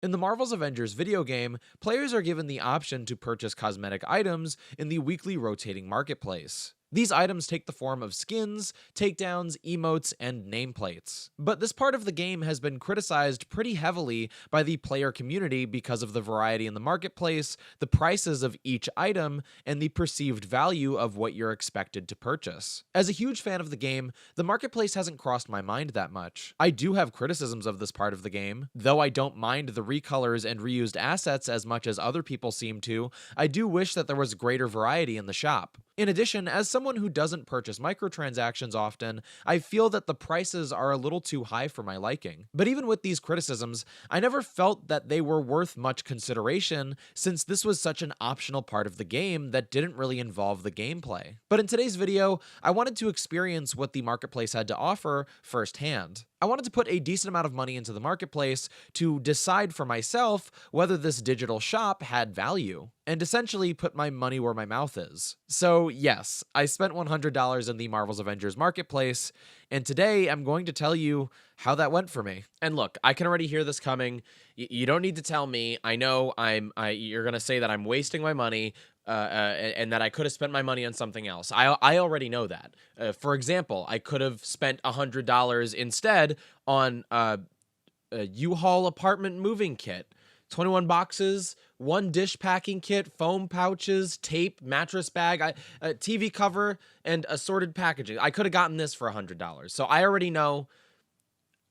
In the Marvel's Avengers video game, players are given the option to purchase cosmetic items in the weekly rotating marketplace. These items take the form of skins, takedowns, emotes, and nameplates. But this part of the game has been criticized pretty heavily by the player community because of the variety in the marketplace, the prices of each item, and the perceived value of what you're expected to purchase. As a huge fan of the game, the marketplace hasn't crossed my mind that much. I do have criticisms of this part of the game. Though I don't mind the recolors and reused assets as much as other people seem to, I do wish that there was greater variety in the shop. In addition, as someone who doesn't purchase microtransactions often, I feel that the prices are a little too high for my liking. But even with these criticisms, I never felt that they were worth much consideration, since this was such an optional part of the game that didn't really involve the gameplay. But in today's video, I wanted to experience what the marketplace had to offer firsthand. I wanted to put a decent amount of money into the marketplace to decide for myself whether this digital shop had value, and essentially put my money where my mouth is. So yes, I spent $100 in the Marvel's Avengers marketplace, and today I'm going to tell you how that went for me. And look, I can already hear this coming. You don't need to tell me. I know you're gonna say that I'm wasting my money, and that I could have spent my money on something else. I already know that. For example, I could have spent $100 instead on a U-Haul apartment moving kit. 21 boxes, one dish packing kit, foam pouches, tape, mattress bag, a TV cover, and assorted packaging. I could have gotten this for $100. So I already know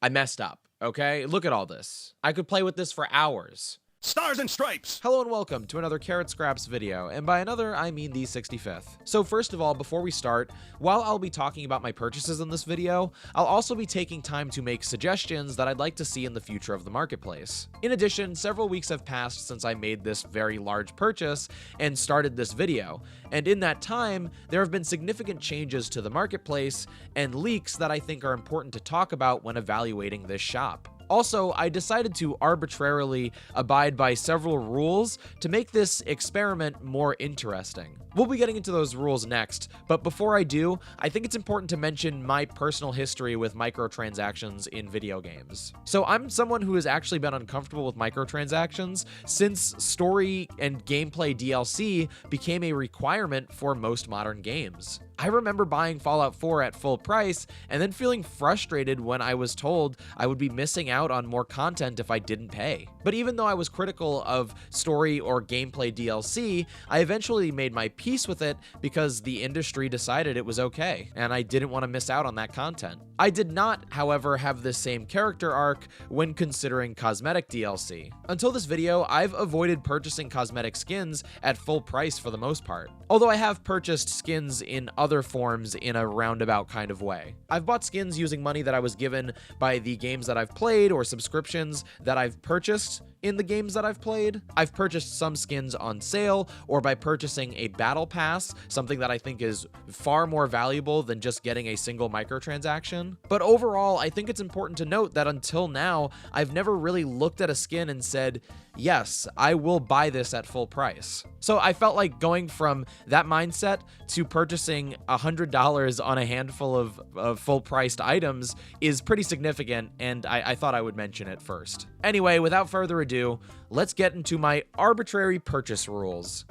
I messed up, okay? Look at all this. I could play with this for hours. Stars and Stripes! Hello and welcome to another Carrot Scraps video, and by another, I mean the 65th. So first of all, before we start, while I'll be talking about my purchases in this video, I'll also be taking time to make suggestions that I'd like to see in the future of the marketplace. In addition, several weeks have passed since I made this very large purchase and started this video, and in that time, there have been significant changes to the marketplace and leaks that I think are important to talk about when evaluating this shop. Also, I decided to arbitrarily abide by several rules to make this experiment more interesting. We'll be getting into those rules next, but before I do, I think it's important to mention my personal history with microtransactions in video games. So I'm someone who has actually been uncomfortable with microtransactions since story and gameplay DLC became a requirement for most modern games. I remember buying Fallout 4 at full price and then feeling frustrated when I was told I would be missing out on more content if I didn't pay. But even though I was critical of story or gameplay DLC, I eventually made my peace with it because the industry decided it was okay, and I didn't want to miss out on that content. I did not, however, have this same character arc when considering cosmetic DLC. Until this video, I've avoided purchasing cosmetic skins at full price for the most part, although I have purchased skins in other forms in a roundabout kind of way. I've bought skins using money that I was given by the games that I've played or subscriptions that I've purchased in the games that I've played. I've purchased some skins on sale or by purchasing a battle pass, something that I think is far more valuable than just getting a single microtransaction. But overall, I think it's important to note that until now, I've never really looked at a skin and said, yes, I will buy this at full price. So I felt like going from that mindset to purchasing $100 on a handful of full-priced items is pretty significant, and I thought I would mention it first. Anyway, without further ado, let's get into my arbitrary purchase rules.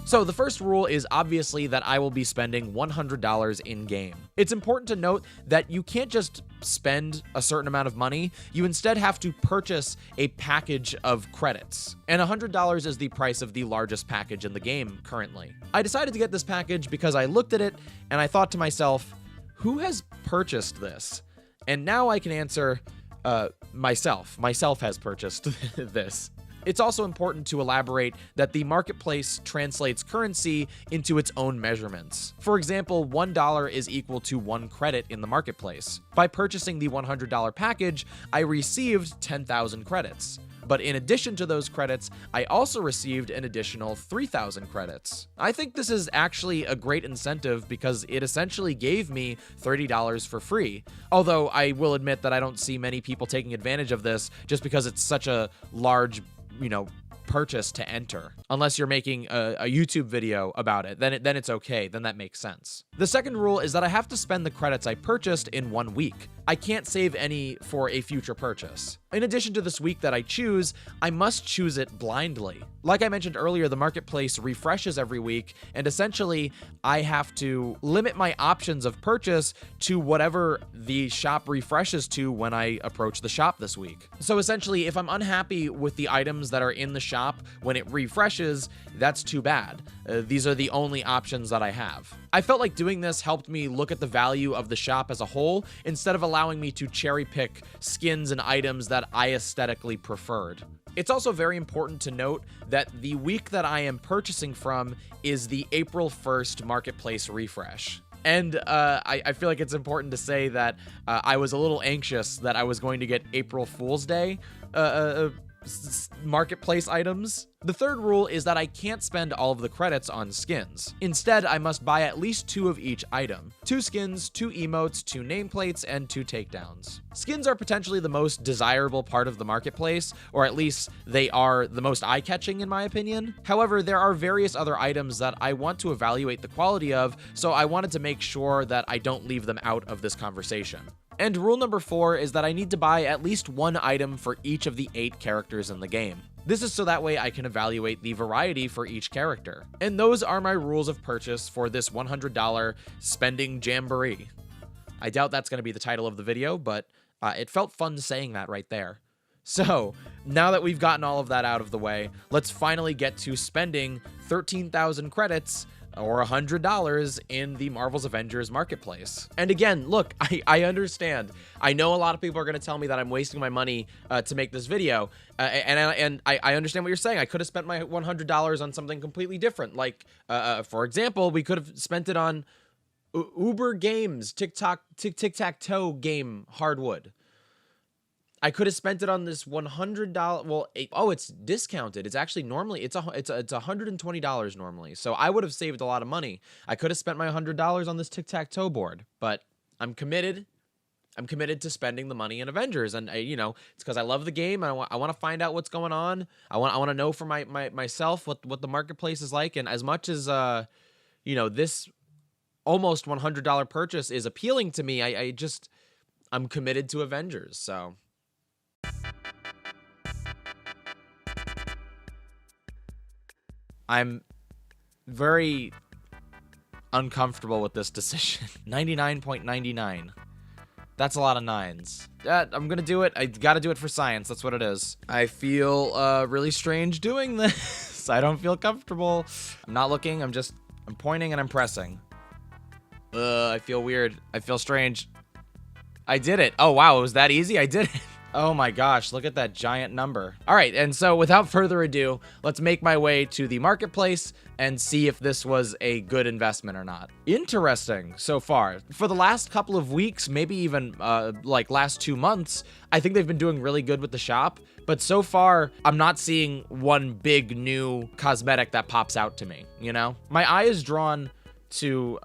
So the first rule is obviously that I will be spending $100 in-game. It's important to note that you can't just spend a certain amount of money, you instead have to purchase a package of credits. And $100 is the price of the largest package in the game currently. I decided to get this package because I looked at it and I thought to myself, who has purchased this? And now I can answer, myself. Myself has purchased this. It's also important to elaborate that the marketplace translates currency into its own measurements. For example, $1 is equal to 1 credit in the marketplace. By purchasing the $100 package, I received 10,000 credits. But in addition to those credits, I also received an additional 3,000 credits. I think this is actually a great incentive because it essentially gave me $30 for free. Although I will admit that I don't see many people taking advantage of this just because it's such a large, purchase to enter, unless you're making a YouTube video about it. Then it's okay. Then that makes sense. The second rule is that I have to spend the credits I purchased in 1 week. I can't save any for a future purchase. In addition to this week that I choose, I must choose it blindly. Like I mentioned earlier, the marketplace refreshes every week, and essentially I have to limit my options of purchase to whatever the shop refreshes to when I approach the shop this week. So essentially, if I'm unhappy with the items that are in the shop when it refreshes, that's too bad. These are the only options that I have. I felt like doing this helped me look at the value of the shop as a whole, instead of allowing me to cherry pick skins and items that I aesthetically preferred. It's also very important to note that the week that I am purchasing from is the April 1st marketplace refresh. And I feel like it's important to say that I was a little anxious that I was going to get April Fool's Day marketplace items. The third rule is that I can't spend all of the credits on skins. Instead, I must buy at least 2 of each item. 2 skins, 2 emotes, 2 nameplates, and 2 takedowns. Skins are potentially the most desirable part of the marketplace, or at least they are the most eye-catching in my opinion. However, there are various other items that I want to evaluate the quality of, so I wanted to make sure that I don't leave them out of this conversation. And rule number 4 is that I need to buy at least 1 item for each of the 8 characters in the game. This is so that way I can evaluate the variety for each character. And those are my rules of purchase for this $100 spending jamboree. I doubt that's going to be the title of the video, but it felt fun saying that right there. So, now that we've gotten all of that out of the way, let's finally get to spending 13,000 credits or $100 in the Marvel's Avengers marketplace. And again, look, I understand. I know a lot of people are going to tell me that I'm wasting my money to make this video, and I understand what you're saying. I could have spent my $100 on something completely different. Like, for example, we could have spent it on Uber Games, tic-tac-toe game, hardwood. I could have spent it on this $100. Well, it's discounted. It's actually normally it's $120 normally. So I would have saved a lot of money. I could have spent my $100 on this tic-tac-toe board, but I'm committed. I'm committed to spending the money in Avengers, and it's because I love the game. I want to find out what's going on. I want to know for myself what the marketplace is like. And as much as this almost $100 purchase is appealing to me, I'm committed to Avengers. So. I'm very uncomfortable with this decision. 99.99. That's a lot of 9s. I'm gonna do it. I gotta do it for science. That's what it is. I feel really strange doing this. I don't feel comfortable. I'm not looking. I'm pointing and I'm pressing. I feel weird. I feel strange. I did it. Oh, wow. It was that easy? I did it. Oh my gosh, look at that giant number. All right, and so without further ado, let's make my way to the marketplace and see if this was a good investment or not. Interesting so far. For the last couple of weeks, maybe even like last 2 months, I think they've been doing really good with the shop, but so far, I'm not seeing one big new cosmetic that pops out to me, My eye is drawn to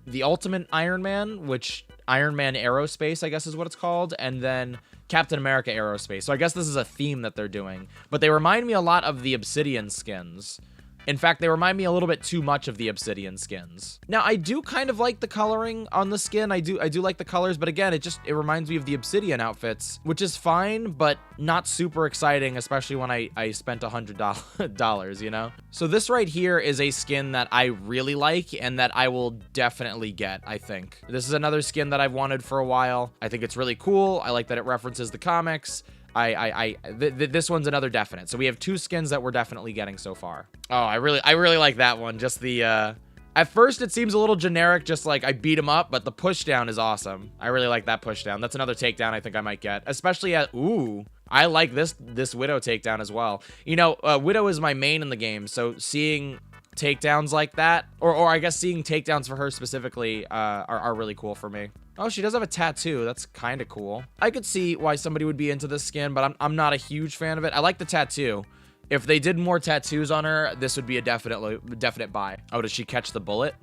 the Ultimate Iron Man, which Iron Man Aerospace, I guess is what it's called, and then Captain America Aerospace. So I guess this is a theme that they're doing, but they remind me a lot of the Obsidian skins. In fact, they remind me a little bit too much of the Obsidian skins. Now, I do kind of like the coloring on the skin. I do like the colors, but again, it reminds me of the Obsidian outfits, which is fine, but not super exciting, especially when I spent $100, So this right here is a skin that I really like and that I will definitely get, I think. This is another skin that I've wanted for a while. I think it's really cool. I like that it references the comics. This one's another definite. So we have 2 skins that we're definitely getting so far. Oh, I really like that one. Just the, at first it seems a little generic, just like I beat him up, but the push down is awesome. I really like that push down. That's another takedown I think I might get, especially ooh, I like this Widow takedown as well. Widow is my main in the game, so seeing takedowns like that, or I guess seeing takedowns for her specifically, are really cool for me. Oh, she does have a tattoo. That's kind of cool. I could see why somebody would be into this skin, but I'm not a huge fan of it. I like the tattoo. If they did more tattoos on her, this would be a definite buy. Oh, does she catch the bullet?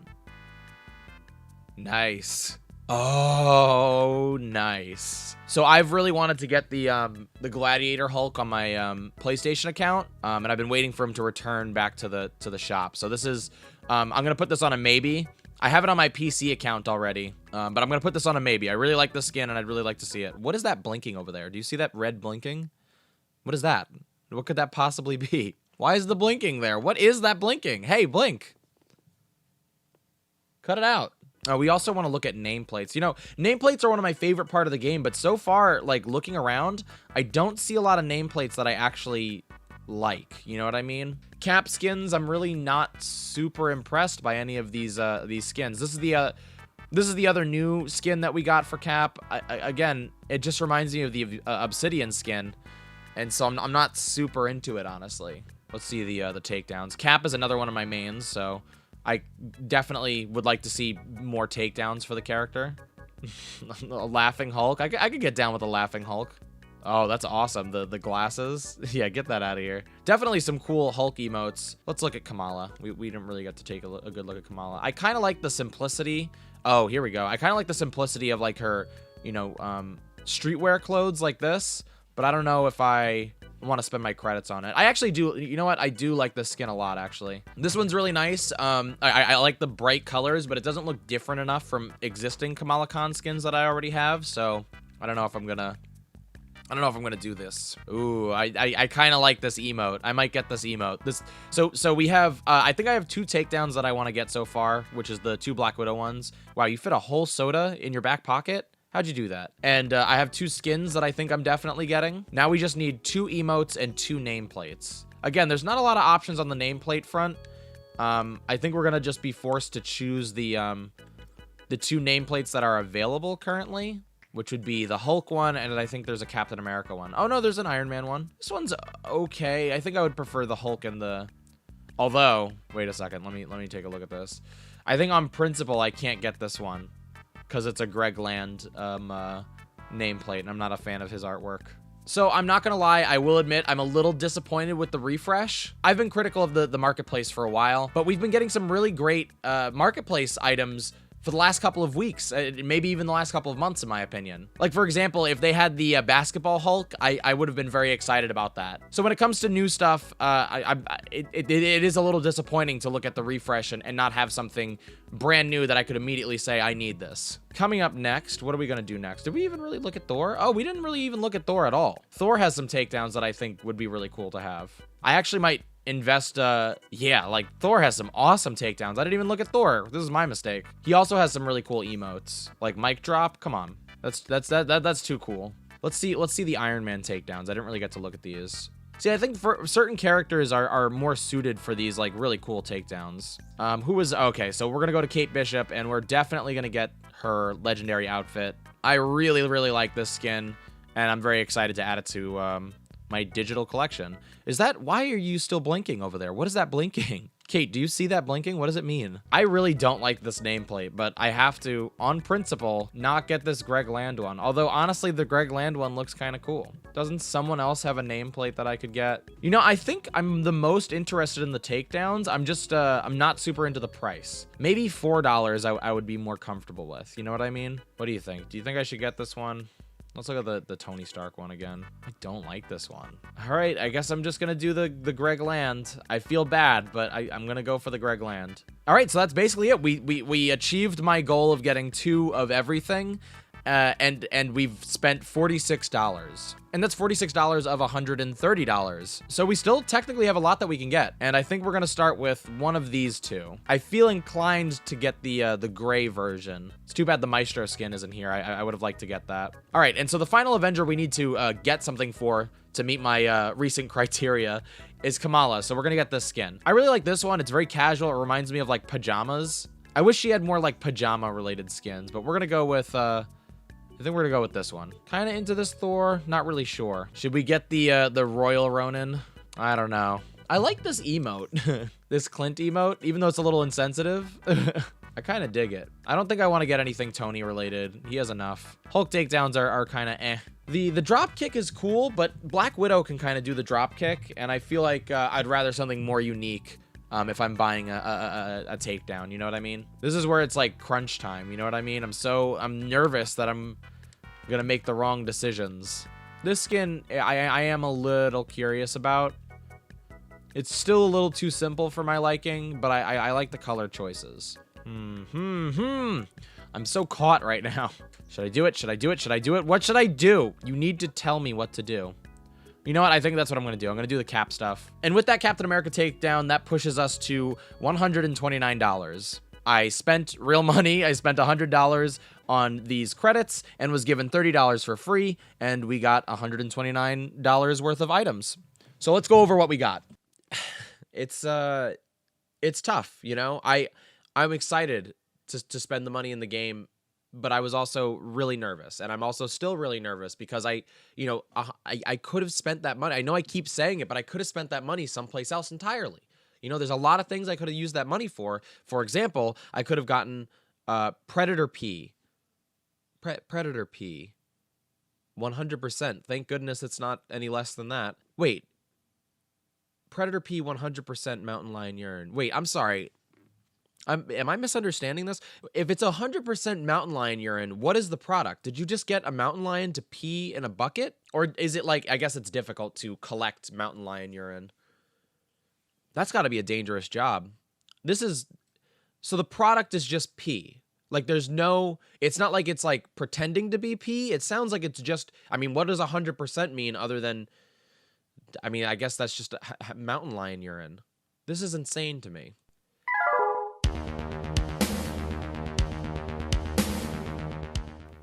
Nice. Oh, nice. So I've really wanted to get the Gladiator Hulk on my PlayStation account, and I've been waiting for him to return back to the shop. So this is I'm gonna put this on a maybe. I have it on my PC account already, but I'm gonna put this on a maybe. I really like the skin, and I'd really like to see it. What is that blinking over there? Do you see that red blinking? What is that? What could that possibly be? Why is the blinking there? What is that blinking? Hey, blink. Cut it out. We also want to look at nameplates. You know, nameplates are one of my favorite part of the game, but so far, like, looking around, I don't see a lot of nameplates that I actually like. You know what I mean? Cap skins, I'm really not super impressed by any of these skins. This is the other new skin that we got for Cap. Again, it just reminds me of the Obsidian skin, and so I'm not super into it, honestly. Let's see the takedowns. Cap is another one of my mains, so I definitely would like to see more takedowns for the character. A Laughing Hulk. I could get down with a Laughing Hulk. Oh, that's awesome. The glasses. Yeah, get that out of here. Definitely some cool Hulk emotes. Let's look at Kamala. We didn't really get to take a good look at Kamala. I kind of like the simplicity. Oh, here we go. I kind of like the simplicity of, like, her, you know, streetwear clothes like this, but I don't know if I want to spend my credits on it. I actually do. You know what? I do like this skin a lot, actually. This one's really nice. I like the bright colors, but it doesn't look different enough from existing Kamala Khan skins that I already have, so I don't know if I'm gonna do this. Ooh, I kind of like this emote. I might get this emote. So we have, I think I have 2 takedowns that I want to get so far, which is the 2 Black Widow ones. Wow, you fit a whole soda in your back pocket? How'd you do that? And I have 2 skins that I think I'm definitely getting. Now we just need 2 emotes and 2 nameplates. Again, there's not a lot of options on the nameplate front. I think we're gonna just be forced to choose the 2 nameplates that are available currently, which would be the Hulk one, and I think there's a Captain America one. Oh no, there's an Iron Man one. This one's okay. I think I would prefer the Hulk and the... Although, wait a second, let me take a look at this. I think on principle I can't get this one, because it's a Greg Land nameplate, and I'm not a fan of his artwork. So I'm not gonna lie, I will admit I'm a little disappointed with the refresh. I've been critical of the marketplace for a while, but we've been getting some really great marketplace items for the last couple of weeks, maybe even the last couple of months, in my opinion. Like, for example, if they had the basketball Hulk, I would have been very excited about that. So when it comes to new stuff, it is a little disappointing to look at the refresh and not have something brand new that I could immediately say, I need this. Coming up next, what are we gonna do next? Did we even really look at Thor? Oh, we didn't really even look at Thor at all. Thor has some takedowns that I think would be really cool to have. I actually might invest, yeah, like, Thor has some awesome takedowns. I didn't even look at Thor. This is my mistake. He also has some really cool emotes, like mic drop. Come on, that's too cool. Let's see the Iron Man takedowns. I didn't really get to look at these. See, I think for certain characters are more suited for these, like, really cool takedowns. Okay, so we're gonna go to Kate Bishop, and we're definitely gonna get her legendary outfit. I really like this skin, and I'm very excited to add it to my digital collection. Why are you still blinking over there? What is that blinking? Kate, do you see that blinking? What does it mean? I really don't like this nameplate, but I have to, on principle, not get this Greg Land one. Although, honestly, the Greg Land one looks kind of cool. Doesn't someone else have a nameplate that I could get? You know, I think I'm the most interested in the takedowns. I'm not super into the price. Maybe $4 I would be more comfortable with. You know what I mean? What do you think? Do you think I should get this one? Let's look at the Tony Stark one again. I don't like this one. All right, I guess I'm just gonna do the Greg Land. I feel bad, but I'm gonna go for the Greg Land. All right, so that's basically it. We achieved my goal of getting 2 of everything, and we've spent $46. And that's $46 of $130. So we still technically have a lot that we can get. And I think we're gonna start with one of these 2. I feel inclined to get the gray version. It's too bad the Maestro skin isn't here. I would have liked to get that. All right, and so the final Avenger we need to get something for to meet my recent criteria is Kamala. So we're gonna get this skin. I really like this one. It's very casual. It reminds me of, like, pajamas. I wish she had more, like, pajama related skins, but we're gonna go with I think we're gonna go with this one. Kind of into this Thor, not really sure. Should we get the Royal Ronin? I don't know. I like this emote, this Clint emote, even though it's a little insensitive. I kind of dig it. I don't think I want to get anything Tony related. He has enough. Hulk takedowns are kind of eh. The drop kick is cool, but Black Widow can kind of do the drop kick, and I feel like I'd rather something more unique if I'm buying a takedown, you know what I mean? This is where it's like crunch time, you know what I mean? I'm nervous that I'm gonna make the wrong decisions. This skin, I am a little curious about. It's still a little too simple for my liking, but I like the color choices. I'm so caught right now. Should I do it? Should I do it? Should I do it? What should I do? You need to tell me what to do. You know what? I think that's what I'm going to do. I'm going to do the cap stuff. And with that Captain America takedown, that pushes us to $129. I spent real money. I spent $100 on these credits and was given $30 for free, and we got $129 worth of items. So let's go over what we got. It's tough, you know? I'm excited to spend the money in the game, but I was also really nervous, and I'm also still really nervous because I could have spent that money. I know I keep saying it, but I could have spent that money someplace else entirely. You know, there's a lot of things I could have used that money for. For example, I could have gotten Predator P. Predator P. 100%. Thank goodness it's not any less than that. Wait. Predator P 100% mountain lion urine. Wait, I'm sorry. Am I misunderstanding this? If it's 100% mountain lion urine, what is the product? Did you just get a mountain lion to pee in a bucket? Or is it like, I guess it's difficult to collect mountain lion urine. That's got to be a dangerous job. So the product is just pee. Like there's no, it's not like it's like pretending to be pee. It sounds like it's just, I mean, what does 100% mean other than, I mean, I guess that's just mountain lion urine. This is insane to me.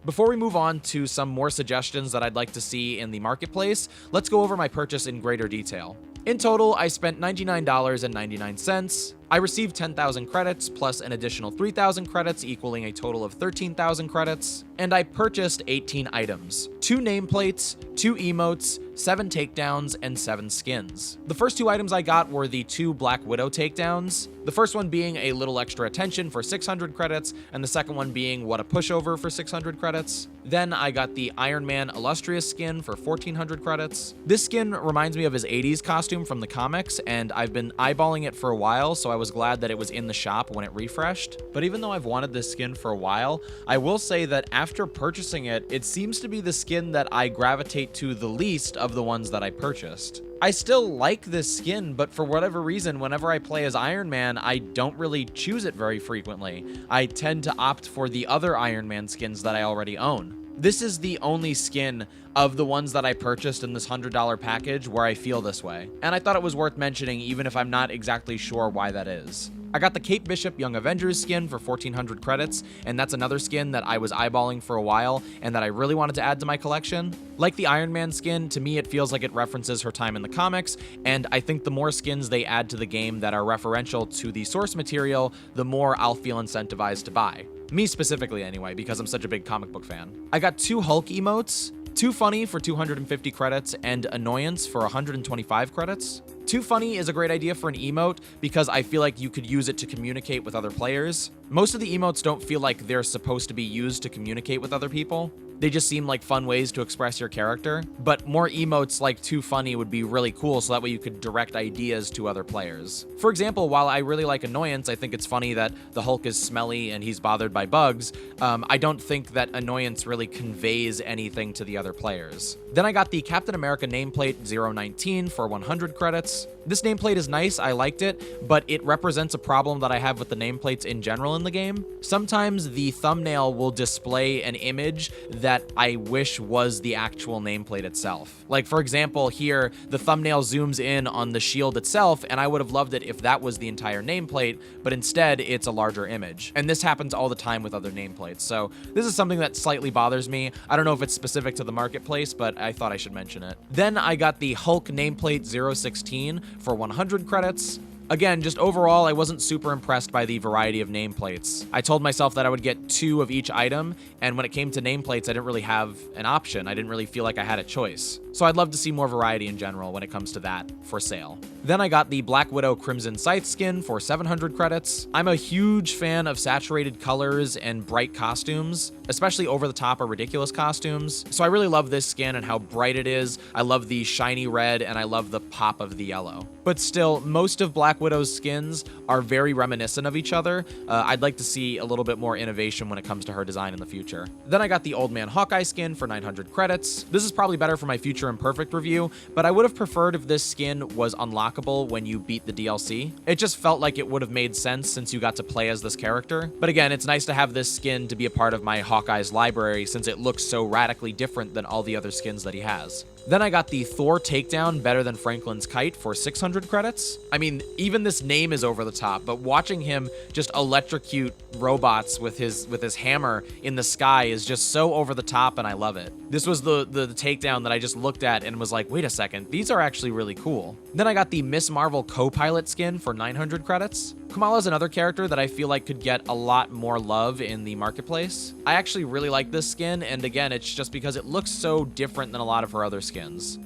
Before we move on to some more suggestions that I'd like to see in the marketplace, let's go over my purchase in greater detail. In total, I spent $99.99. I received 10,000 credits plus an additional 3,000 credits equaling a total of 13,000 credits, and I purchased 18 items, 2 nameplates, 2 emotes, 7 takedowns, and 7 skins. The first 2 items I got were the 2 Black Widow takedowns, the first one being a little extra attention for 600 credits, and the second one being what a pushover for 600 credits. Then I got the Iron Man Illustrious skin for 1,400 credits. This skin reminds me of his 80s costume from the comics, and I've been eyeballing it for a while, so I was glad that it was in the shop when it refreshed. But even though I've wanted this skin for a while, I will say that after purchasing it, it seems to be the skin that I gravitate to the least of the ones that I purchased. I still like this skin, but for whatever reason, whenever I play as Iron Man, I don't really choose it very frequently. I tend to opt for the other Iron Man skins that I already own. This is the only skin of the ones that I purchased in this $100 package where I feel this way, and I thought it was worth mentioning even if I'm not exactly sure why that is. I got the Kate Bishop Young Avengers skin for 1,400 credits, and that's another skin that I was eyeballing for a while and that I really wanted to add to my collection. Like the Iron Man skin, to me it feels like it references her time in the comics, and I think the more skins they add to the game that are referential to the source material, the more I'll feel incentivized to buy. Me specifically anyway, because I'm such a big comic book fan. I got 2 Hulk emotes, Too Funny for 250 credits, and Annoyance for 125 credits. Too Funny is a great idea for an emote because I feel like you could use it to communicate with other players. Most of the emotes don't feel like they're supposed to be used to communicate with other people. They just seem like fun ways to express your character, but more emotes like Too Funny would be really cool so that way you could direct ideas to other players. For example, while I really like Annoyance, I think it's funny that the Hulk is smelly and he's bothered by bugs, I don't think that Annoyance really conveys anything to the other players. Then I got the Captain America nameplate 019 for 100 credits. This nameplate is nice, I liked it, but it represents a problem that I have with the nameplates in general in the game. Sometimes the thumbnail will display an image that I wish was the actual nameplate itself. Like for example, here, the thumbnail zooms in on the shield itself, and I would have loved it if that was the entire nameplate, but instead it's a larger image. And this happens all the time with other nameplates, so this is something that slightly bothers me. I don't know if it's specific to the marketplace, but I thought I should mention it. Then I got the Hulk nameplate 016 for 100 credits. Again, just overall, I wasn't super impressed by the variety of nameplates. I told myself that I would get 2 of each item, and when it came to nameplates, I didn't really have an option. I didn't really feel like I had a choice. So I'd love to see more variety in general when it comes to that for sale. Then I got the Black Widow Crimson Scythe skin for 700 credits. I'm a huge fan of saturated colors and bright costumes, especially over-the-top or ridiculous costumes. So I really love this skin and how bright it is. I love the shiny red and I love the pop of the yellow. But still, most of Black Widow's skins are very reminiscent of each other. I'd like to see a little bit more innovation when it comes to her design in the future. Then I got the Old Man Hawkeye skin for 900 credits. This is probably better for my future Imperfect review, but I would have preferred if this skin was unlockable when you beat the DLC. It just felt like it would have made sense since you got to play as this character. But again, it's nice to have this skin to be a part of my Hawkeye's library since it looks so radically different than all the other skins that he has. Then I got the Thor takedown Better Than Franklin's Kite for 600 credits. I mean, even this name is over the top, but watching him just electrocute robots with his hammer in the sky is just so over the top, and I love it. This was the takedown that I just looked at and was like, wait a second, these are actually really cool. Then I got the Miss Marvel co-pilot skin for 900 credits. Kamala's another character that I feel like could get a lot more love in the marketplace. I actually really like this skin, and again, it's just because it looks so different than a lot of her other skins.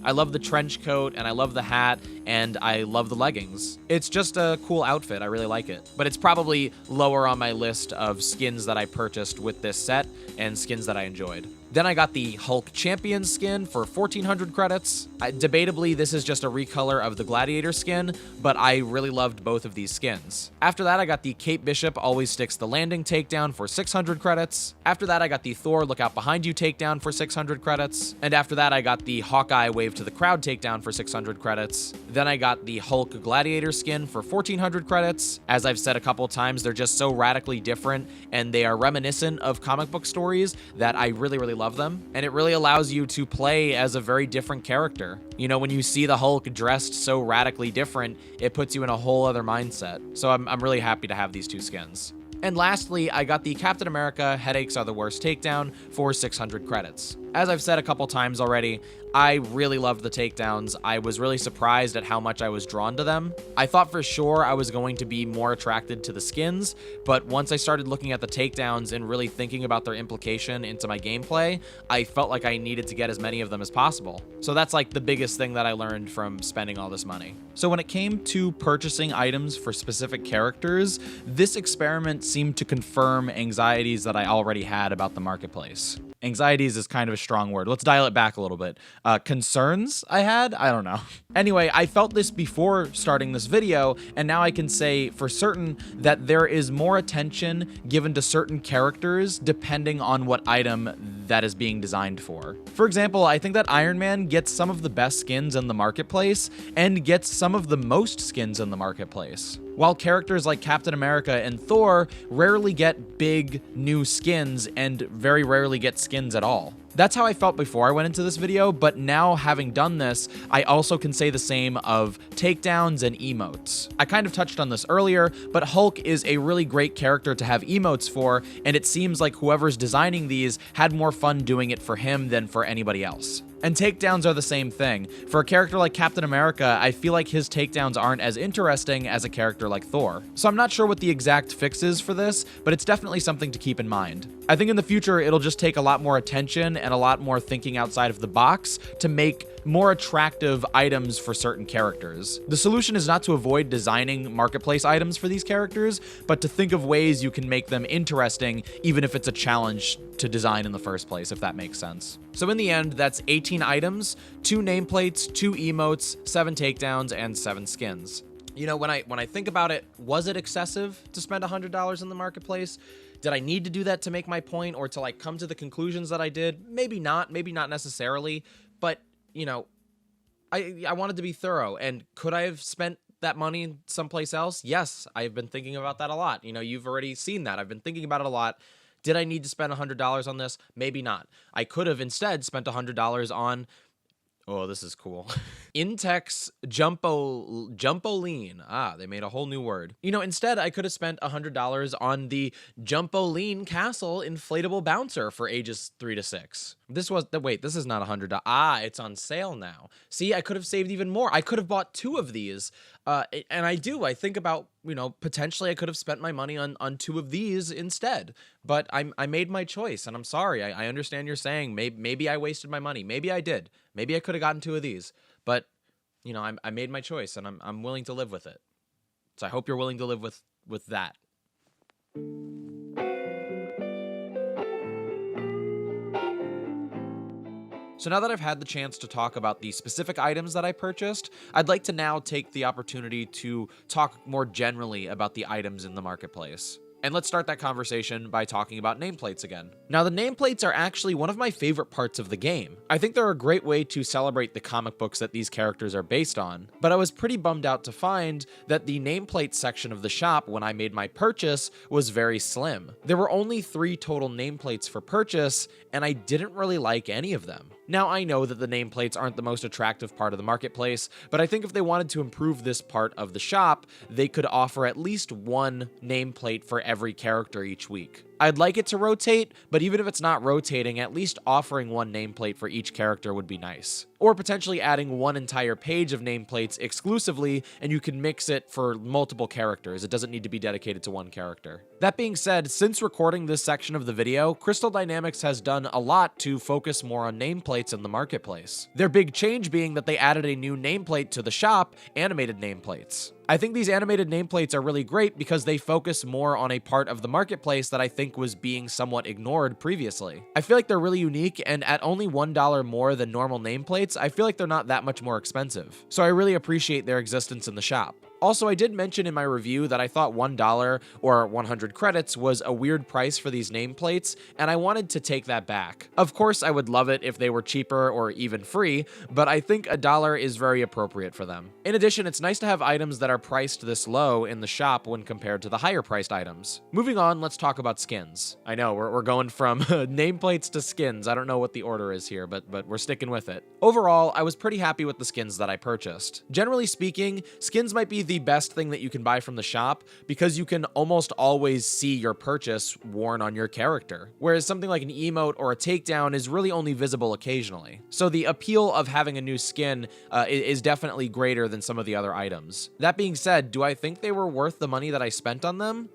I love the trench coat, and I love the hat, and I love the leggings. It's just a cool outfit, I really like it. But it's probably lower on my list of skins that I purchased with this set, and skins that I enjoyed. Then I got the Hulk Champion skin for 1400 credits. Debatably, this is just a recolor of the Gladiator skin, but I really loved both of these skins. After that, I got the Kate Bishop Always Sticks the Landing takedown for 600 credits. After that, I got the Thor Look Out Behind You takedown for 600 credits. And after that, I got the Hawkeye Wave to the Crowd takedown for 600 credits. Then I got the Hulk Gladiator skin for 1400 credits. As I've said a couple times, they're just so radically different, and they are reminiscent of comic book stories that I really love them, and it really allows you to play as a very different character. You know, when you see the Hulk dressed so radically different, it puts you in a whole other mindset. So I'm really happy to have these two skins. And lastly, I got the Captain America Headaches Are the Worst takedown for 600 credits. As I've said a couple times already, I really loved the takedowns. I was really surprised at how much I was drawn to them. I thought for sure I was going to be more attracted to the skins, but once I started looking at the takedowns and really thinking about their implication into my gameplay, I felt like I needed to get as many of them as possible. So that's like the biggest thing that I learned from spending all this money. So when it came to purchasing items for specific characters, this experiment seemed to confirm anxieties that I already had about the marketplace. Anxieties is kind of a strong word. Let's dial it back a little bit. Concerns I had? I don't know. Anyway, I felt this before starting this video, and now I can say for certain that there is more attention given to certain characters depending on what item that is being designed for. For example, I think that Iron Man gets some of the best skins in the marketplace and gets some of the most skins in the marketplace, while characters like Captain America and Thor rarely get big new skins and very rarely get skins at all. That's how I felt before I went into this video, but now having done this, I also can say the same of takedowns and emotes. I kind of touched on this earlier, but Hulk is a really great character to have emotes for, and it seems like whoever's designing these had more fun doing it for him than for anybody else. And takedowns are the same thing. For a character like Captain America, I feel like his takedowns aren't as interesting as a character like Thor. So I'm not sure what the exact fix is for this, but it's definitely something to keep in mind. I think in the future, it'll just take a lot more attention and a lot more thinking outside of the box to make more attractive items for certain characters. The solution is not to avoid designing marketplace items for these characters, but to think of ways you can make them interesting, even if it's a challenge to design in the first place, if that makes sense. So in the end, that's 18 items, 2 nameplates, 2 emotes, 7 takedowns, and 7 skins. You know, when I think about it, was it excessive to spend $100 in the marketplace? Did I need to do that to make my point or to like come to the conclusions that I did? Maybe not necessarily, but you know, I wanted to be thorough. And could I have spent that money someplace else? Yes, I've been thinking about that a lot. You know, you've already seen that. I've been thinking about it a lot. Did I need to spend $100 on this? Maybe not. I could have instead spent $100 on, oh, this is cool. Intex Jumpoline. Ah, they made a whole new word. You know, instead, I could have spent $100 on the Jumpoline Castle inflatable bouncer for ages 3 to 6. This is not $100. Ah, it's on sale now. See, I could have saved even more. I could have bought 2 of these. And I think about, you know, potentially I could have spent my money on 2 of these instead. But I made my choice, and I'm sorry. I understand you're saying maybe I wasted my money. Maybe I did. Maybe I could have gotten 2 of these. But I made my choice and I'm willing to live with it. So I hope you're willing to live with that. So now that I've had the chance to talk about the specific items that I purchased, I'd like to now take the opportunity to talk more generally about the items in the marketplace. And let's start that conversation by talking about nameplates again. Now, the nameplates are actually one of my favorite parts of the game. I think they're a great way to celebrate the comic books that these characters are based on, but I was pretty bummed out to find that the nameplate section of the shop when I made my purchase was very slim. There were only 3 total nameplates for purchase, and I didn't really like any of them. Now, I know that the nameplates aren't the most attractive part of the marketplace, but I think if they wanted to improve this part of the shop, they could offer at least 1 nameplate for every character each week. I'd like it to rotate, but even if it's not rotating, at least offering 1 nameplate for each character would be nice. Or potentially adding 1 entire page of nameplates exclusively, and you can mix it for multiple characters. It doesn't need to be dedicated to 1 character. That being said, since recording this section of the video, Crystal Dynamics has done a lot to focus more on nameplates in the marketplace. Their big change being that they added a new nameplate to the shop, animated nameplates. I think these animated nameplates are really great because they focus more on a part of the marketplace that I think was being somewhat ignored previously. I feel like they're really unique, and at only $1 more than normal nameplates, I feel like they're not that much more expensive. So I really appreciate their existence in the shop. Also, I did mention in my review that I thought $1 or 100 credits was a weird price for these nameplates, and I wanted to take that back. Of course, I would love it if they were cheaper or even free, but I think $1 is very appropriate for them. In addition, it's nice to have items that are priced this low in the shop when compared to the higher priced items. Moving on, let's talk about skins. I know, we're going from nameplates to skins. I don't know what the order is here, but we're sticking with it. Overall, I was pretty happy with the skins that I purchased. Generally speaking, skins might be the best thing that you can buy from the shop because you can almost always see your purchase worn on your character, whereas something like an emote or a takedown is really only visible occasionally. So the appeal of having a new skin is definitely greater than some of the other items. That being said, do I think they were worth the money that I spent on them?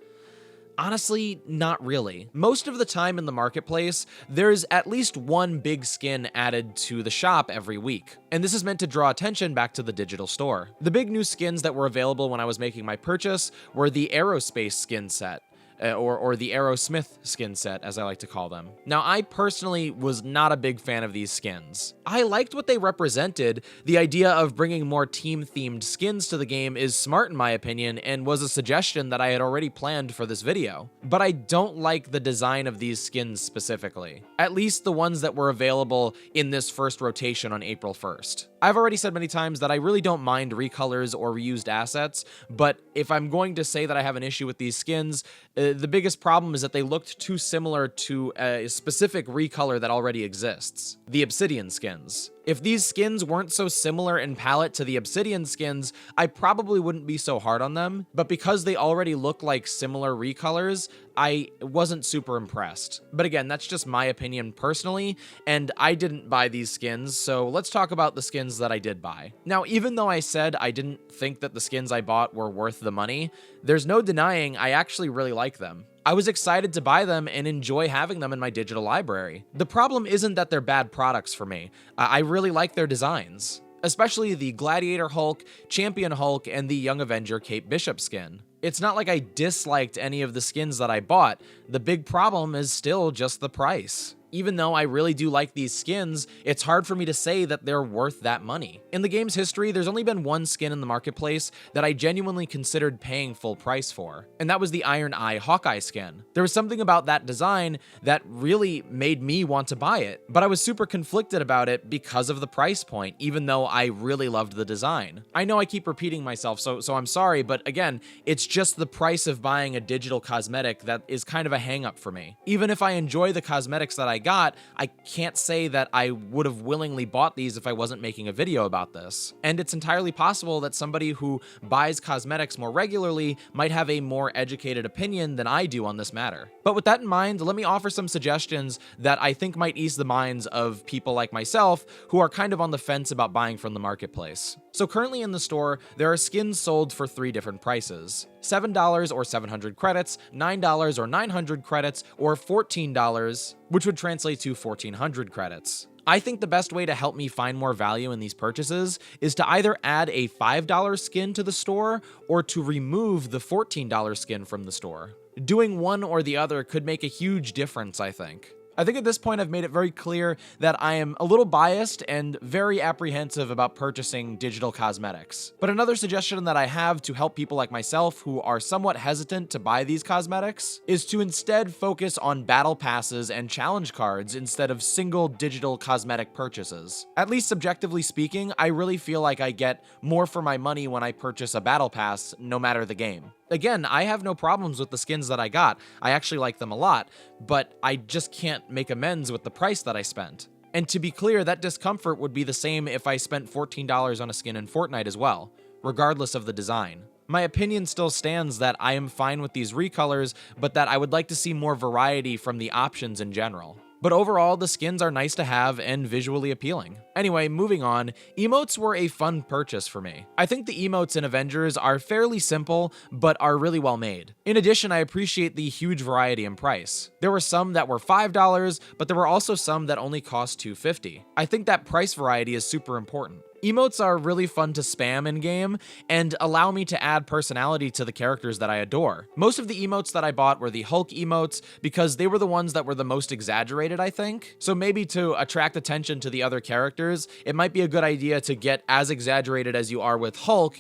Honestly, not really. Most of the time in the marketplace, there's at least 1 big skin added to the shop every week, and this is meant to draw attention back to the digital store. The big new skins that were available when I was making my purchase were the Aerospace skin set, or the Aerosmith skin set, as I like to call them. Now, I personally was not a big fan of these skins. I liked what they represented. The idea of bringing more team-themed skins to the game is smart in my opinion, and was a suggestion that I had already planned for this video. But I don't like the design of these skins specifically, at least the ones that were available in this first rotation on April 1st. I've already said many times that I really don't mind recolors or reused assets, but if I'm going to say that I have an issue with these skins, the biggest problem is that they looked too similar to a specific recolor that already exists, the Obsidian skins. If these skins weren't so similar in palette to the Obsidian skins, I probably wouldn't be so hard on them, but because they already look like similar recolors, I wasn't super impressed. But again, that's just my opinion personally, and I didn't buy these skins, so let's talk about the skins that I did buy. Now, even though I said I didn't think that the skins I bought were worth the money, there's no denying I actually really like them. I was excited to buy them and enjoy having them in my digital library. The problem isn't that they're bad products for me. I really like their designs, especially the Gladiator Hulk, Champion Hulk, and the Young Avenger Kate Bishop skin. It's not like I disliked any of the skins that I bought. The big problem is still just the price. Even though I really do like these skins, it's hard for me to say that they're worth that money. In the game's history, there's only been 1 skin in the marketplace that I genuinely considered paying full price for, and that was the Iron Eye Hawkeye skin. There was something about that design that really made me want to buy it, but I was super conflicted about it because of the price point, even though I really loved the design. I know I keep repeating myself, so I'm sorry, but again, it's just the price of buying a digital cosmetic that is kind of a hang-up for me. Even if I enjoy the cosmetics that I got, I can't say that I would have willingly bought these if I wasn't making a video about this. And it's entirely possible that somebody who buys cosmetics more regularly might have a more educated opinion than I do on this matter. But with that in mind, let me offer some suggestions that I think might ease the minds of people like myself who are kind of on the fence about buying from the marketplace. So currently in the store, there are skins sold for 3 different prices: $7 or 700 credits, $9 or 900 credits, or $14, which would translate to 1,400 credits. I think the best way to help me find more value in these purchases is to either add a $5 skin to the store or to remove the $14 skin from the store. Doing one or the other could make a huge difference, I think. I think at this point I've made it very clear that I am a little biased and very apprehensive about purchasing digital cosmetics. But another suggestion that I have to help people like myself who are somewhat hesitant to buy these cosmetics is to instead focus on battle passes and challenge cards instead of single digital cosmetic purchases. At least subjectively speaking, I really feel like I get more for my money when I purchase a battle pass, no matter the game. Again, I have no problems with the skins that I got. I actually like them a lot, but I just can't make amends with the price that I spent. And to be clear, that discomfort would be the same if I spent $14 on a skin in Fortnite as well, regardless of the design. My opinion still stands that I am fine with these recolors, but that I would like to see more variety from the options in general. But overall, the skins are nice to have and visually appealing. Anyway, moving on, emotes were a fun purchase for me. I think the emotes in Avengers are fairly simple, but are really well made. In addition, I appreciate the huge variety in price. There were some that were $5, but there were also some that only cost $2.50. I think that price variety is super important. Emotes are really fun to spam in-game and allow me to add personality to the characters that I adore. Most of the emotes that I bought were the Hulk emotes because they were the ones that were the most exaggerated, I think. So maybe to attract attention to the other characters, it might be a good idea to get as exaggerated as you are with Hulk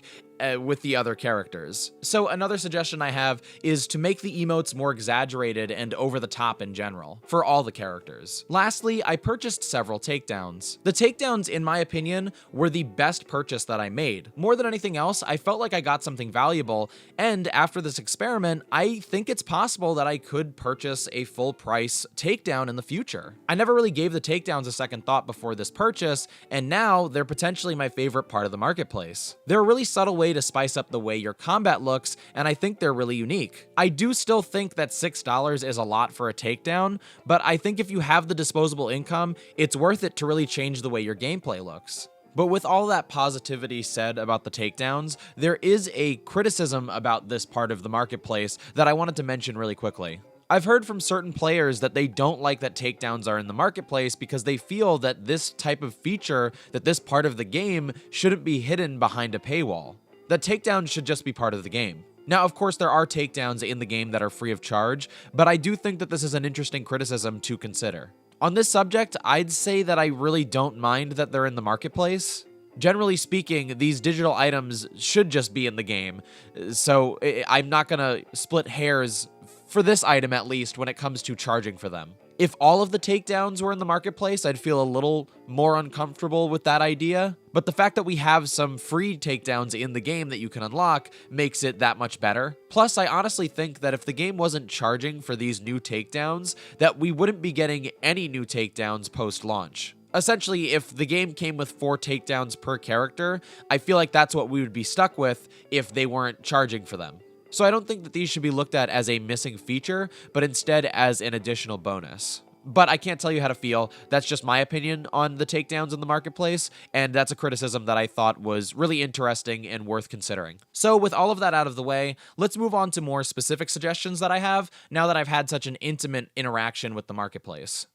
with the other characters. So another suggestion I have is to make the emotes more exaggerated and over the top in general, for all the characters. Lastly, I purchased several takedowns. The takedowns, in my opinion, were the best purchase that I made. More than anything else, I felt like I got something valuable, and after this experiment, I think it's possible that I could purchase a full price takedown in the future. I never really gave the takedowns a second thought before this purchase, and now they're potentially my favorite part of the marketplace. They're a really subtle way to spice up the way your combat looks, and I think they're really unique. I do still think that $6 is a lot for a takedown, but I think if you have the disposable income, it's worth it to really change the way your gameplay looks. But with all that positivity said about the takedowns, there is a criticism about this part of the marketplace that I wanted to mention really quickly. I've heard from certain players that they don't like that takedowns are in the marketplace because they feel that this type of feature, that this part of the game, shouldn't be hidden behind a paywall. That takedowns should just be part of the game. Now, of course, there are takedowns in the game that are free of charge, but I do think that this is an interesting criticism to consider. On this subject, I'd say that I really don't mind that they're in the marketplace. Generally speaking, these digital items should just be in the game, so I'm not gonna split hairs, for this item at least, when it comes to charging for them. If all of the takedowns were in the marketplace, I'd feel a little more uncomfortable with that idea. But the fact that we have some free takedowns in the game that you can unlock makes it that much better. Plus, I honestly think that if the game wasn't charging for these new takedowns, that we wouldn't be getting any new takedowns post-launch. Essentially, if the game came with 4 takedowns per character, I feel like that's what we would be stuck with if they weren't charging for them. So I don't think that these should be looked at as a missing feature, but instead as an additional bonus. But I can't tell you how to feel. That's just my opinion on the takedowns in the marketplace, and that's a criticism that I thought was really interesting and worth considering. So with all of that out of the way, let's move on to more specific suggestions that I have now that I've had such an intimate interaction with the marketplace.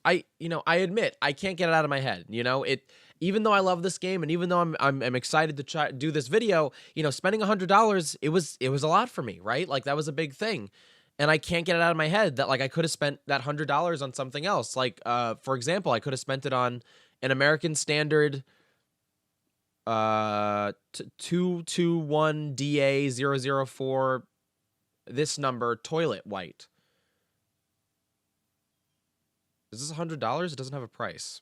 I admit, I can't get it out of my head. Even though I love this game and even though I'm excited to try do this video, spending $100, it was a lot for me, right? Like, that was a big thing. And I can't get it out of my head that, like, I could have spent that $100 on something else. Like, for example, I could have spent it on an American Standard 221DA004, this number, toilet white. Is this $100? It doesn't have a price.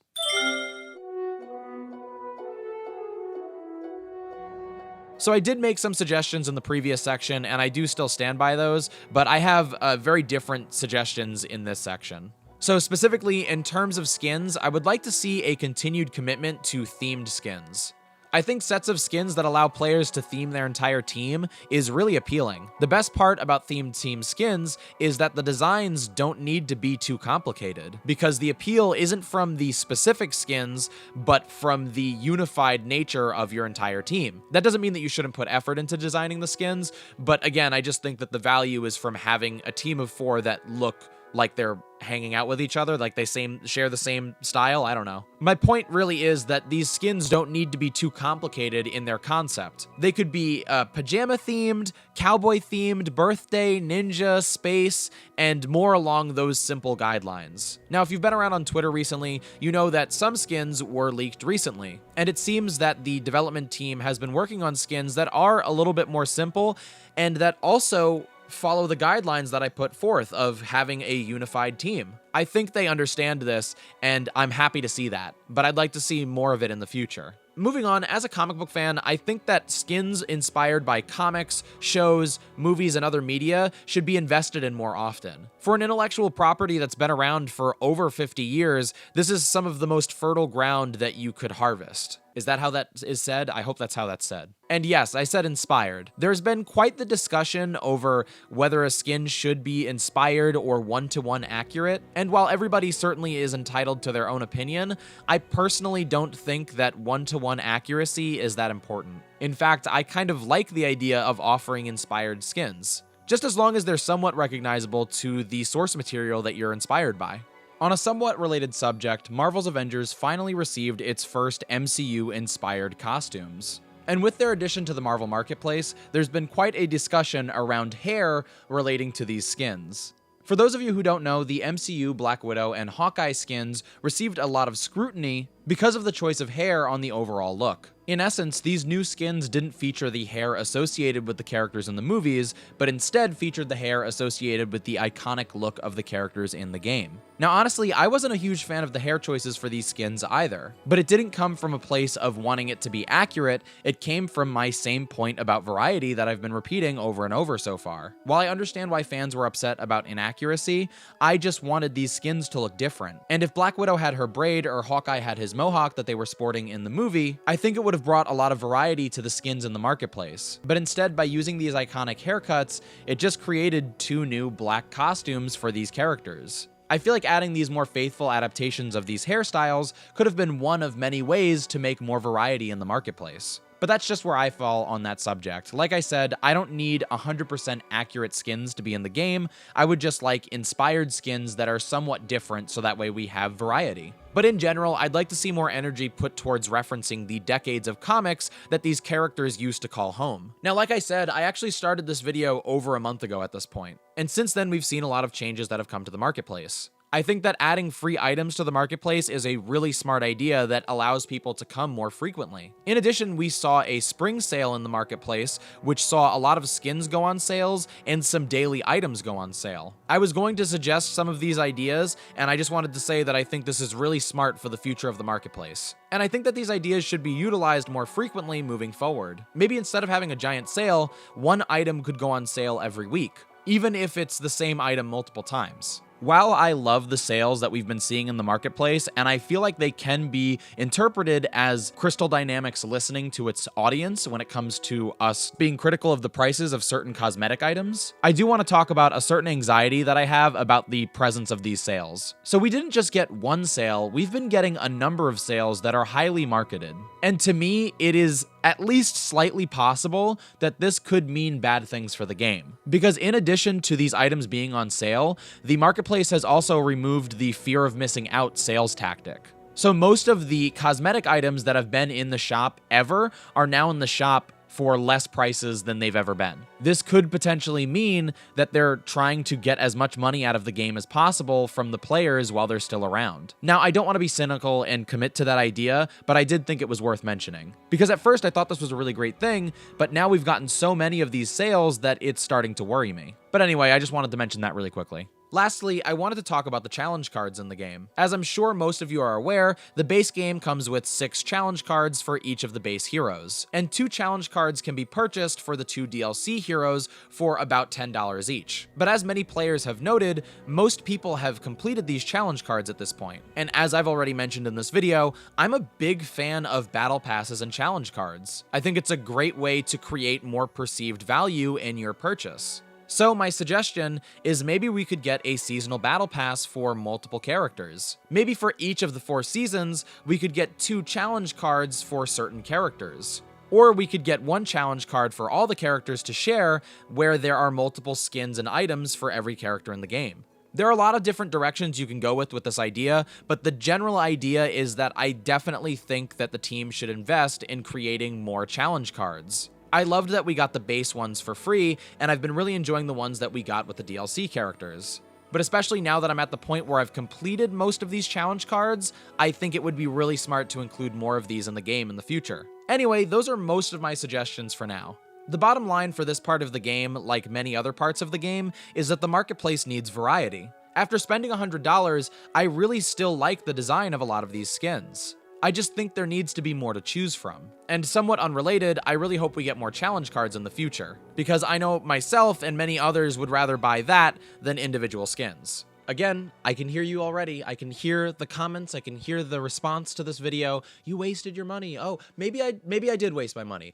So I did make some suggestions in the previous section, and I do still stand by those, but I have very different suggestions in this section. So specifically, in terms of skins, I would like to see a continued commitment to themed skins. I think sets of skins that allow players to theme their entire team is really appealing. The best part about themed team skins is that the designs don't need to be too complicated, because the appeal isn't from the specific skins, but from the unified nature of your entire team. That doesn't mean that you shouldn't put effort into designing the skins, but again, I just think that the value is from having a team of 4 that look like they're hanging out with each other, like they share the same style. I don't know. My point really is that these skins don't need to be too complicated in their concept. They could be pajama themed, cowboy themed, birthday, ninja, space, and more along those simple guidelines. Now, if you've been around on Twitter recently, you know that some skins were leaked recently, and it seems that the development team has been working on skins that are a little bit more simple and that also follow the guidelines that I put forth of having a unified team. I think they understand this, and I'm happy to see that, but I'd like to see more of it in the future. Moving on, as a comic book fan, I think that skins inspired by comics, shows, movies, and other media should be invested in more often. For an intellectual property that's been around for over 50 years, this is some of the most fertile ground that you could harvest. Is that how that is said? I hope that's how that's said. And yes, I said inspired. There's been quite the discussion over whether a skin should be inspired or one-to-one accurate, and while everybody certainly is entitled to their own opinion, I personally don't think that one-to-one accuracy is that important. In fact, I kind of like the idea of offering inspired skins, just as long as they're somewhat recognizable to the source material that you're inspired by. On a somewhat related subject, Marvel's Avengers finally received its first MCU-inspired costumes. And with their addition to the Marvel Marketplace, there's been quite a discussion around hair relating to these skins. For those of you who don't know, the MCU Black Widow and Hawkeye skins received a lot of scrutiny because of the choice of hair on the overall look. In essence, these new skins didn't feature the hair associated with the characters in the movies, but instead featured the hair associated with the iconic look of the characters in the game. Now, honestly, I wasn't a huge fan of the hair choices for these skins either, but it didn't come from a place of wanting it to be accurate. It came from my same point about variety that I've been repeating over and over so far. While I understand why fans were upset about inaccuracy, I just wanted these skins to look different. And if Black Widow had her braid or Hawkeye had his mohawk that they were sporting in the movie, I think it would have brought a lot of variety to the skins in the marketplace. But instead, by using these iconic haircuts, it just created two new black costumes for these characters. I feel like adding these more faithful adaptations of these hairstyles could have been one of many ways to make more variety in the marketplace. But that's just where I fall on that subject. Like I said, I don't need 100% accurate skins to be in the game. I would just like inspired skins that are somewhat different so that way we have variety. But in general, I'd like to see more energy put towards referencing the decades of comics that these characters used to call home. Now, like I said, I actually started this video over a month ago at this point, and since then we've seen a lot of changes that have come to the marketplace. I think that adding free items to the marketplace is a really smart idea that allows people to come more frequently. In addition, we saw a spring sale in the marketplace, which saw a lot of skins go on sales and some daily items go on sale. I was going to suggest some of these ideas, and I just wanted to say that I think this is really smart for the future of the marketplace. And I think that these ideas should be utilized more frequently moving forward. Maybe instead of having a giant sale, one item could go on sale every week, even if it's the same item multiple times. While I love the sales that we've been seeing in the marketplace, and I feel like they can be interpreted as Crystal Dynamics listening to its audience when it comes to us being critical of the prices of certain cosmetic items, I do want to talk about a certain anxiety that I have about the presence of these sales. So we didn't just get one sale, we've been getting a number of sales that are highly marketed. And to me, it is at least slightly possible that this could mean bad things for the game. Because in addition to these items being on sale, the marketplace has also removed the fear of missing out sales tactic. So most of the cosmetic items that have been in the shop ever are now in the shop for less prices than they've ever been. This could potentially mean that they're trying to get as much money out of the game as possible from the players while they're still around. Now, I don't want to be cynical and commit to that idea, but I did think it was worth mentioning. Because at first I thought this was a really great thing, but now we've gotten so many of these sales that it's starting to worry me. But anyway, I just wanted to mention that really quickly. Lastly, I wanted to talk about the challenge cards in the game. As I'm sure most of you are aware, the base game comes with 6 challenge cards for each of the base heroes, and 2 challenge cards can be purchased for the 2 DLC heroes for about $10 each. But as many players have noted, most people have completed these challenge cards at this point. And as I've already mentioned in this video, I'm a big fan of battle passes and challenge cards. I think it's a great way to create more perceived value in your purchase. So my suggestion is maybe we could get a seasonal battle pass for multiple characters. Maybe for each of the 4 seasons, we could get 2 challenge cards for certain characters. Or we could get 1 challenge card for all the characters to share, where there are multiple skins and items for every character in the game. There are a lot of different directions you can go with this idea, but the general idea is that I definitely think that the team should invest in creating more challenge cards. I loved that we got the base ones for free, and I've been really enjoying the ones that we got with the DLC characters. But especially now that I'm at the point where I've completed most of these challenge cards, I think it would be really smart to include more of these in the game in the future. Anyway, those are most of my suggestions for now. The bottom line for this part of the game, like many other parts of the game, is that the marketplace needs variety. After spending $100, I really still like the design of a lot of these skins. I just think there needs to be more to choose from. And somewhat unrelated, I really hope we get more challenge cards in the future, because I know myself and many others would rather buy that than individual skins. Again, I can hear you already. I can hear the comments. I can hear the response to this video. You wasted your money. Oh, maybe I did waste my money.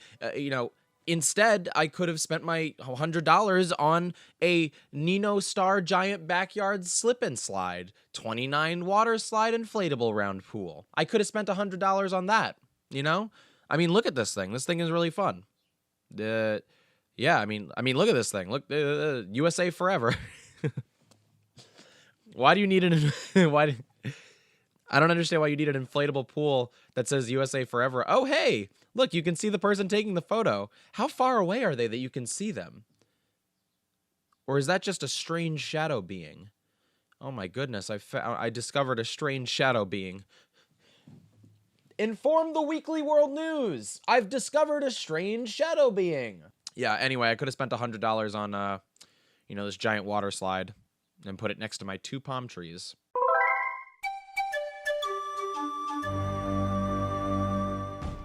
Instead, I could have spent my $100 on a Nino Star Giant Backyard Slip and Slide, 29 water slide inflatable round pool. I could have spent $100 on that, you know? I mean, look at this thing. This thing is really fun. Yeah, I mean, look at this thing. Look, USA forever. Why do you need an I don't understand why you need an inflatable pool that says USA forever. Oh, hey, look, you can see the person taking the photo. How far away are they that you can see them? Or is that just a strange shadow being? Oh my goodness, I discovered a strange shadow being. Inform the Weekly World News! I've discovered a strange shadow being! Yeah, anyway, I could have spent $100 on, this giant water slide and put it next to my 2 palm trees.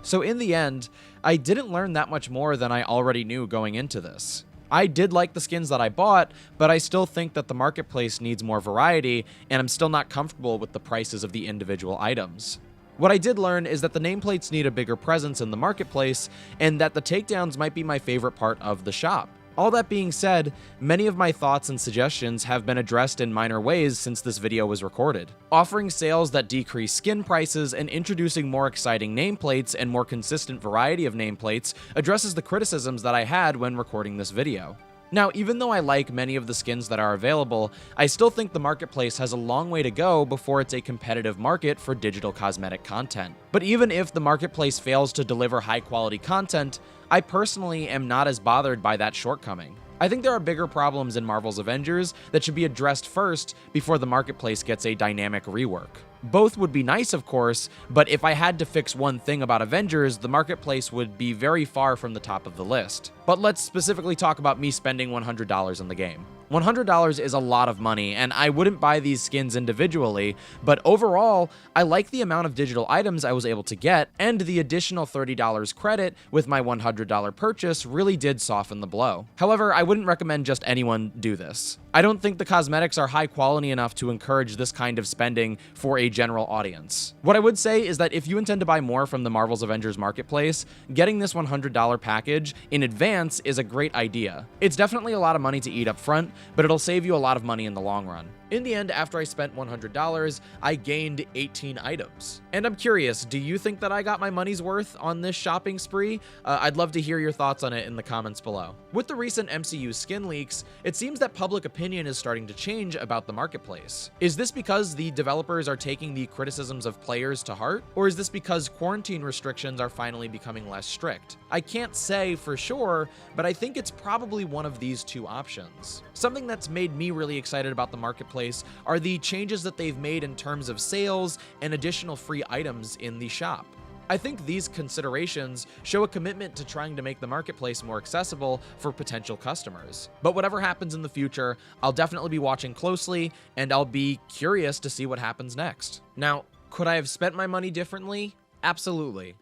So in the end, I didn't learn that much more than I already knew going into this. I did like the skins that I bought, but I still think that the marketplace needs more variety, and I'm still not comfortable with the prices of the individual items. What I did learn is that the nameplates need a bigger presence in the marketplace, and that the takedowns might be my favorite part of the shop. All that being said, many of my thoughts and suggestions have been addressed in minor ways since this video was recorded. Offering sales that decrease skin prices and introducing more exciting nameplates and more consistent variety of nameplates addresses the criticisms that I had when recording this video. Now, even though I like many of the skins that are available, I still think the marketplace has a long way to go before it's a competitive market for digital cosmetic content. But even if the marketplace fails to deliver high-quality content, I personally am not as bothered by that shortcoming. I think there are bigger problems in Marvel's Avengers that should be addressed first before the marketplace gets a dynamic rework. Both would be nice, of course, but if I had to fix one thing about Avengers, the marketplace would be very far from the top of the list. But let's specifically talk about me spending $100 in the game. $100 is a lot of money, and I wouldn't buy these skins individually, but overall, I like the amount of digital items I was able to get, and the additional $30 credit with my $100 purchase really did soften the blow. However, I wouldn't recommend just anyone do this. I don't think the cosmetics are high quality enough to encourage this kind of spending for a general audience. What I would say is that if you intend to buy more from the Marvel's Avengers marketplace, getting this $100 package in advance is a great idea. It's definitely a lot of money to eat up front, but it'll save you a lot of money in the long run. In the end, after I spent $100, I gained 18 items. And I'm curious, do you think that I got my money's worth on this shopping spree? I'd love to hear your thoughts on it in the comments below. With the recent MCU skin leaks, it seems that public opinion is starting to change about the marketplace. Is this because the developers are taking the criticisms of players to heart? Or is this because quarantine restrictions are finally becoming less strict? I can't say for sure, but I think it's probably one of these two options. Something that's made me really excited about the marketplace are the changes that they've made in terms of sales and additional free items in the shop. I think these considerations show a commitment to trying to make the marketplace more accessible for potential customers. But whatever happens in the future, I'll definitely be watching closely, and I'll be curious to see what happens next. Now, could I have spent my money differently? Absolutely.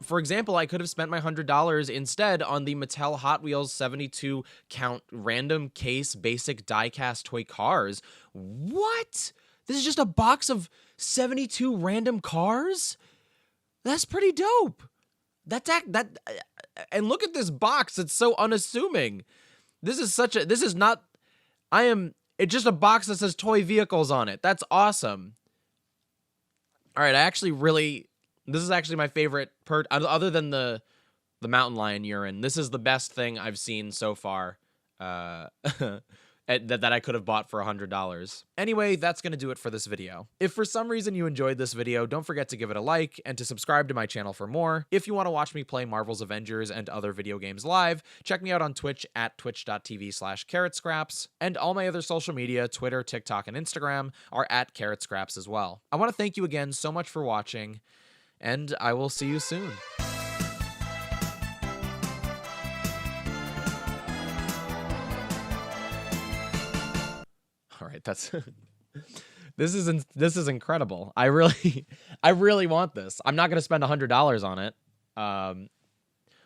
For example, I could have spent my $100 instead on the Mattel Hot Wheels 72 count random case basic diecast toy cars. What? This is just a box of 72 random cars? That's pretty dope. And look at this box. It's so unassuming. It's just a box that says toy vehicles on it. That's awesome. All right, this is actually my favorite other than the mountain lion urine. This is the best thing I've seen so far. that I could have bought for $100. Anyway, that's going to do it for this video. If for some reason you enjoyed this video, don't forget to give it a like and to subscribe to my channel for more. If you want to watch me play Marvel's Avengers and other video games live, check me out on Twitch at twitch.tv/carrotscraps, and all my other social media, Twitter, TikTok, and Instagram, are at carrotscraps as well. I want to thank you again so much for watching, and I will see you soon. All right, that's this is incredible. I really want this. I'm not gonna spend $100 on it.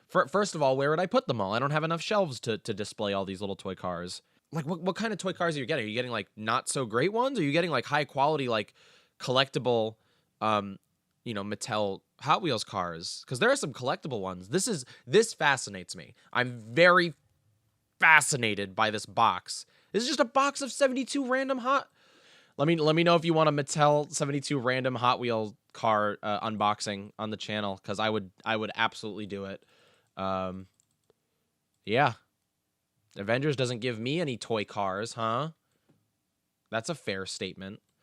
First of all, where would I put them all? I don't have enough shelves to display all these little toy cars. Like, what kind of toy cars are you getting? Are you getting like not so great ones? Or are you getting like high quality, like collectible, Mattel Hot Wheels cars? Because there are some collectible ones. This fascinates me. I'm very fascinated by this box. This is just a box of 72 random Let me know if you want a Mattel 72 random Hot Wheel car unboxing on the channel, because I would absolutely do it. Yeah. Avengers doesn't give me any toy cars, huh? That's a fair statement.